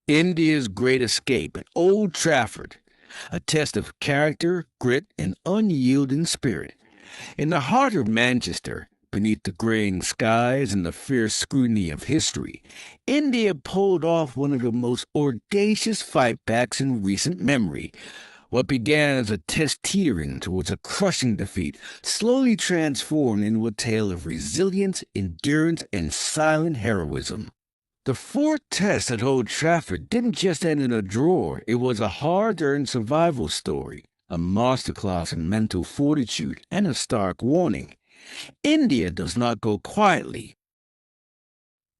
India's Great Escape at Old Trafford, a test of character, grit, and unyielding spirit. In the heart of Manchester, beneath the graying skies and the fierce scrutiny of history, India pulled off one of the most audacious fightbacks in recent memory. What began as a test teetering towards a crushing defeat slowly transformed into a tale of resilience, endurance, and silent heroism. The fourth test at Old Trafford didn't just end in a draw. It was a hard-earned survival story, a masterclass in mental fortitude, and a stark warning. India does not go quietly.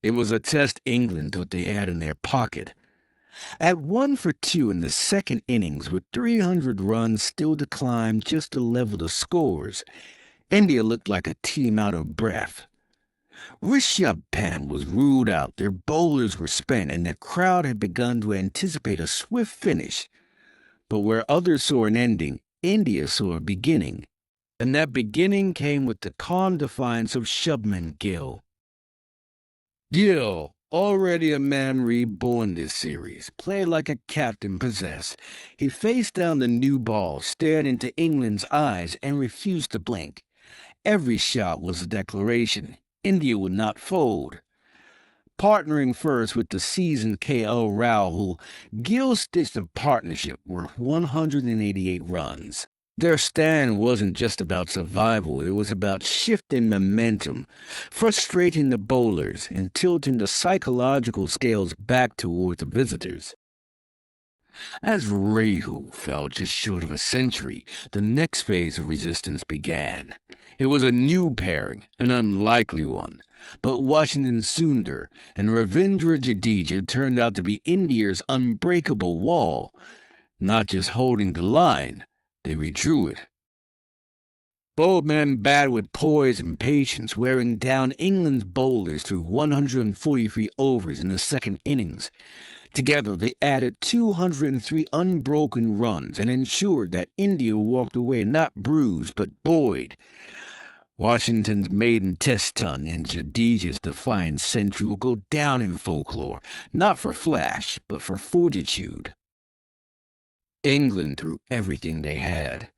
It was a test England thought they had in their pocket. At 1-for-2 in the second innings, with 300 runs still to climb just to level the scores, India looked like a team out of breath. Rishabh Pant was ruled out, their bowlers were spent, and the crowd had begun to anticipate a swift finish. But where others saw an ending, India saw a beginning. And that beginning came with the calm defiance of Shubman Gill. Gill, already a man reborn this series, played like a captain possessed. He faced down the new ball, stared into England's eyes, and refused to blink. Every shot was a declaration. India would not fold. Partnering first with the seasoned K.L. Rahul, Gill stitched a partnership worth 188 runs. Their stand wasn't just about survival, it was about shifting momentum, frustrating the bowlers, and tilting the psychological scales back toward the visitors. As Rahul fell just short of a century, the next phase of resistance began. It was a new pairing, an unlikely one, but Washington Sundar and Ravindra Jadeja turned out to be India's unbreakable wall. Not just holding the line, they redrew it. Both men batted with poise and patience, wearing down England's bowlers through 143 overs in the second innings. Together, they added 203 unbroken runs and ensured that India walked away not bruised but buoyed. Washington's maiden test ton and Jadeja's defiant century will go down in folklore, not for flash, but for fortitude. England threw everything they had.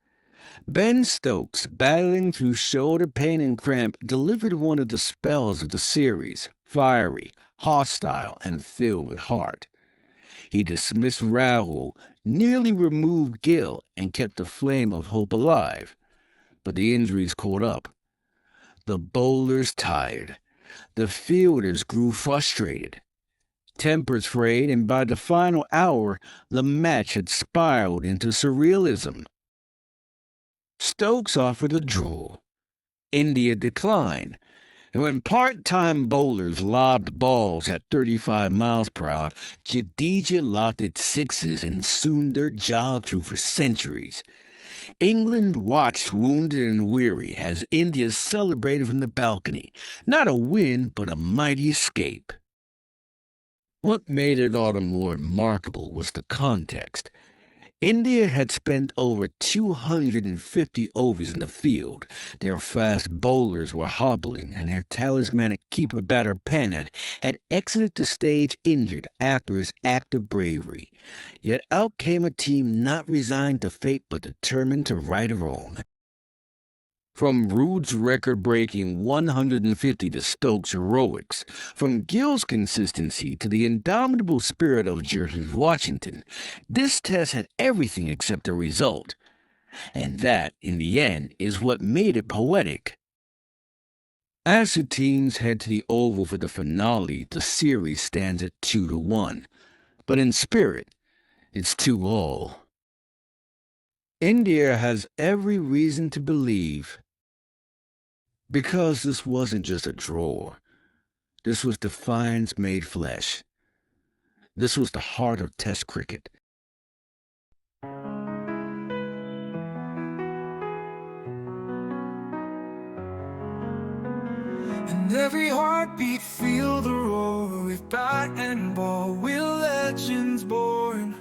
Ben Stokes, battling through shoulder pain and cramp, delivered one of the spells of the series, fiery, hostile, and filled with heart. He dismissed Rahul, nearly removed Gill, and kept the flame of hope alive. But the injuries caught up. The bowlers tired. The fielders grew frustrated. Tempers frayed, and by the final hour, the match had spiraled into surrealism. Stokes offered a draw. India declined. And when part-time bowlers lobbed balls at 35 miles per hour, Jadeja lofted sixes and Sundar jogged through for centuries. England watched wounded and weary as India celebrated from the balcony. Not a win, but a mighty escape. What made it all the more remarkable was the context. India had spent over 250 overs in the field. Their fast bowlers were hobbling, and their talismanic keeper batter Pant had exited the stage injured after his act of bravery. Yet out came a team not resigned to fate but determined to right a wrong. From Rude's record-breaking 150 to Stokes' heroics, from Gill's consistency to the indomitable spirit of George Washington, this test had everything except a result. And that, in the end, is what made it poetic. As the teams head to the Oval for the finale, the series stands at 2-1. But in spirit, it's 2-all. India has every reason to believe. Because this wasn't just a draw. This was defiance made flesh. This was the heart of Test cricket. And every heartbeat feel the roar. With bat and ball, we're legends born.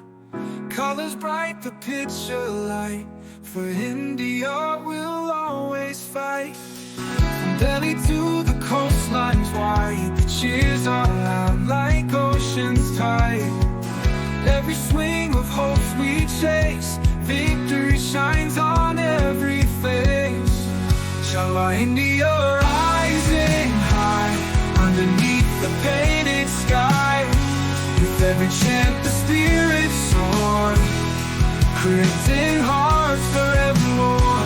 Colors bright, the picture light. For India, we'll always fight. From Delhi to the coastlines wide, the cheers are loud like ocean's tide. India rising high underneath the painted sky. With every chant the spirits soar, creating hearts forevermore.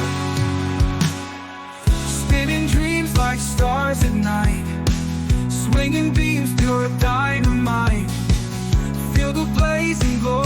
Spinning dreams like stars at night, swinging beams pure dynamite, filled with blazing glory.